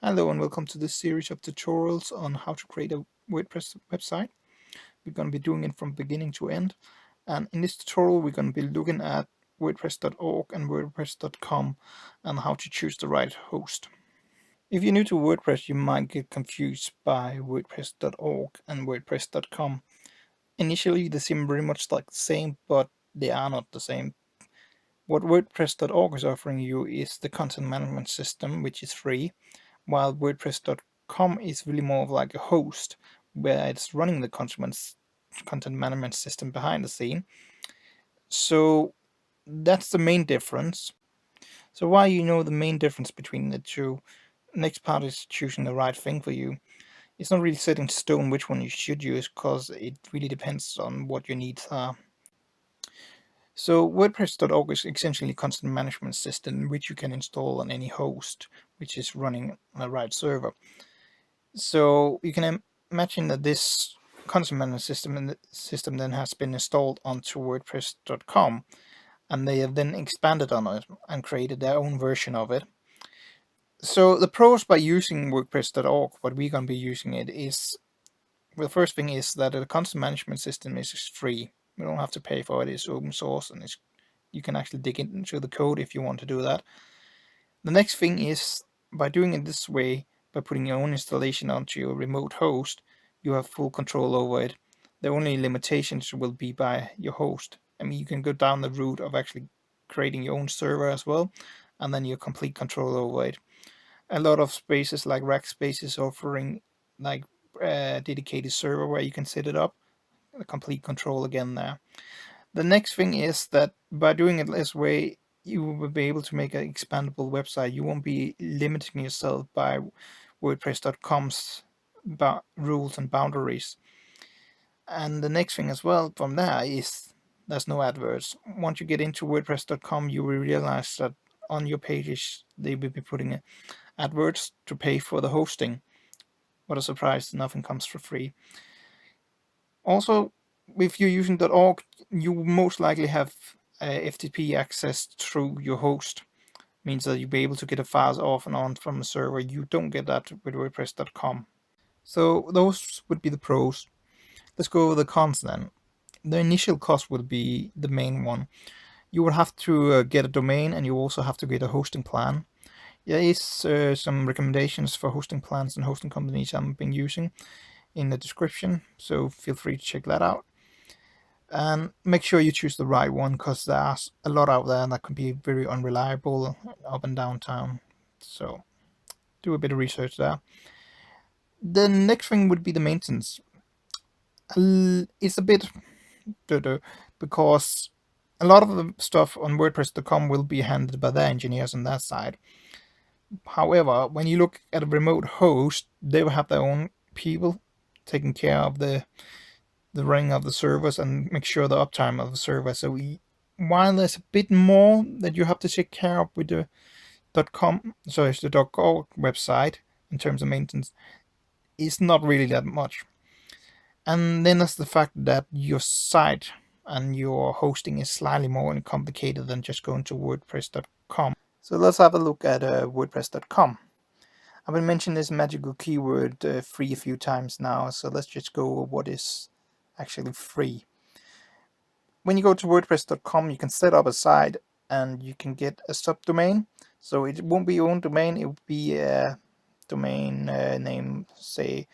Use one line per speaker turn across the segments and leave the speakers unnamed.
Hello and welcome to this series of tutorials on how to create a WordPress website. We're going to be doing it from beginning to end, and in this tutorial we're going to be looking at wordpress.org and wordpress.com and how to choose the right host. If you're new to WordPress, you might get confused by wordpress.org and wordpress.com. Initially they seem very much like the same, but they are not the same. What wordpress.org is offering you is the content management system, which is free, while WordPress.com is really more of like a host where it's running the content management system behind the scene. So that's the main difference. So while you know the main difference between the two, next part is choosing the right thing for you. It's not really set in stone which one you should use, because it really depends on what your needs are. So WordPress.org is essentially a content management system which you can install on any host which is running on the right server. So you can imagine that this content management system then has been installed onto WordPress.com, and they have then expanded on it and created their own version of it. So the pros by using WordPress.org, what we're going to be using it is, well, the first thing is that the content management system is free. You don't have to pay for it. It's open source, and you can actually dig into the code if you want to do that. The next thing is, by doing it this way, by putting your own installation onto your remote host, you have full control over it. The only limitations will be by your host. I mean, you can go down the route of actually creating your own server as well, and then you have complete control over it. A lot of spaces like Rackspace is offering like a dedicated server where you can set it up. Complete control again there. The next thing is that by doing it this way, you will be able to make an expandable website. You won't be limiting yourself by WordPress.com's rules and boundaries. And the next thing as well from there is there's no adverts. Once you get into WordPress.com, you will realize that on your pages they will be putting adverts to pay for the hosting. What a surprise, nothing comes for free. Also, if you're using .org, you most likely have FTP access through your host. Means that you'll be able to get the files off and on from the server. You don't get that with WordPress.com. So those would be the pros. Let's go over the cons then. The initial cost would be the main one. You will have to get a domain, and you also have to get a hosting plan. There is some recommendations for hosting plans and hosting companies I've been using in the description, so feel free to check that out. And make sure you choose the right one, because there's a lot out there that can be very unreliable up and downtown. So do a bit of research there. The next thing would be the maintenance. It's a bit because a lot of the stuff on WordPress.com will be handled by their engineers on that side. However, when you look at a remote host, they will have their own people taking care of the running of the servers and make sure the uptime of the server. So while there's a bit more that you have to take care of with the the .org website in terms of maintenance, it's not really that much. And then there's the fact that your site and your hosting is slightly more complicated than just going to WordPress.com. So let's have a look at WordPress.com. I've been mentioning this magical keyword free a few times now, so let's just go over what is actually free. When you go to WordPress.com, you can set up a site and you can get a subdomain. So it won't be your own domain, it will be a domain name, say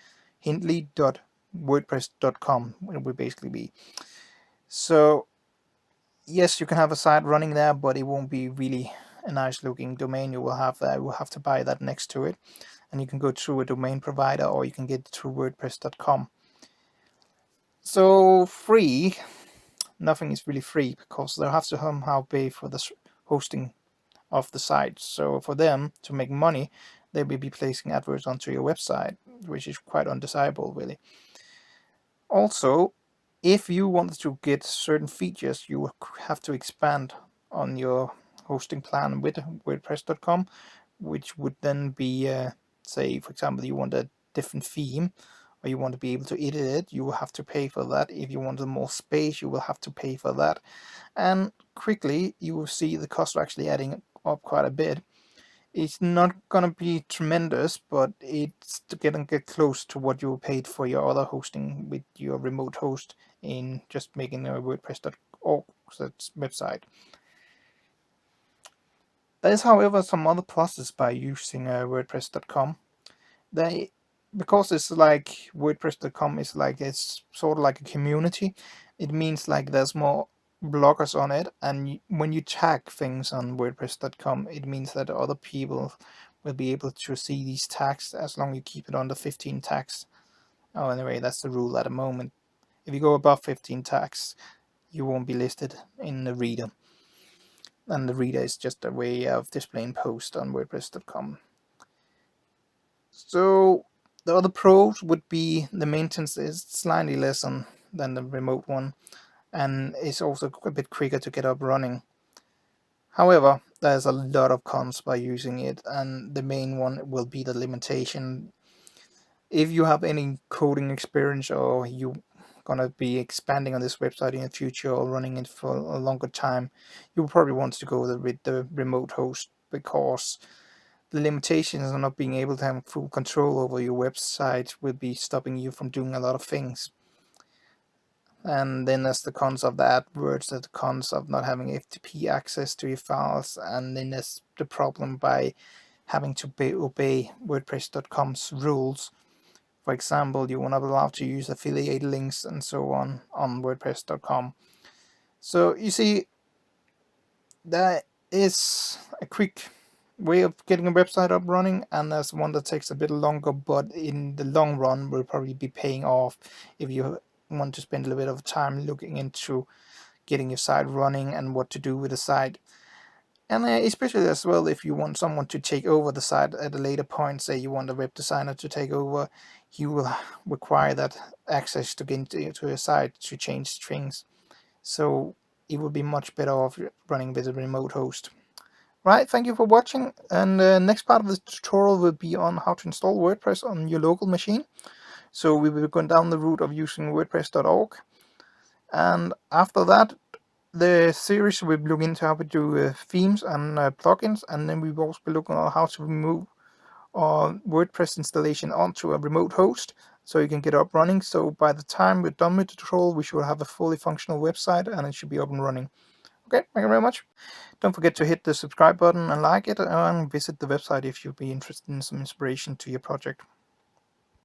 Hintling.wordpress.com, it would basically be. So yes, you can have a site running there, but it won't be really a nice looking domain you will have there. You will have to buy that next to it, and you can go through a domain provider, or you can get it through WordPress.com. So free, nothing is really free, because they'll have to somehow pay for the hosting of the site. So for them to make money, they will be placing adverts onto your website, which is quite undesirable, really. Also, if you want to get certain features, you have to expand on your hosting plan with WordPress.com, which would then be, say, for example, you want a different theme, or you want to be able to edit it, you will have to pay for that. If you want more space, you will have to pay for that. And quickly, you will see the cost actually adding up quite a bit. It's not gonna be tremendous, but it's getting get close to what you paid for your other hosting with your remote host in just making a WordPress.org website. There is, however, some other pluses by using WordPress.com. They, because it's like WordPress.com is like, it's sort of like a community. It means like there's more bloggers on it, and when you tag things on WordPress.com, it means that other people will be able to see these tags as long as you keep it under 15 tags. Oh, anyway, that's the rule at the moment. If you go above 15 tags, you won't be listed in the reader, and the reader is just a way of displaying posts on WordPress.com. So the other pros would be the maintenance is slightly less than the remote one, and it's also a bit quicker to get up running. However, there's a lot of cons by using it, and the main one will be the limitation. If you have any coding experience, or you gonna be expanding on this website in the future or running it for a longer time, you probably want to go with the remote host, because the limitations of not being able to have full control over your website will be stopping you from doing a lot of things. And then there's the cons of the AdWords, the cons of not having FTP access to your files, and then there's the problem by having to obey WordPress.com's rules. For example, you are not allowed to use affiliate links and so on WordPress.com. So you see, that is a quick way of getting a website up running, and there's one that takes a bit longer, but in the long run will probably be paying off if you want to spend a little bit of time looking into getting your site running and what to do with the site. And especially as well, if you want someone to take over the site at a later point, say you want a web designer to take over, you will require that access to get into your site to change strings. So it would be much better off running with a remote host. Right, thank you for watching, and the next part of the tutorial will be on how to install WordPress on your local machine. So we will go down the route of using WordPress.org, and after that the series will look into how to do themes and plugins, and then we will also be looking at how to move our WordPress installation onto a remote host so you can get up running. So by the time we're done with the tutorial, we should have a fully functional website and it should be up and running. Okay, thank you very much. Don't forget to hit the subscribe button and like it, and visit the website if you'd be interested in some inspiration to your project.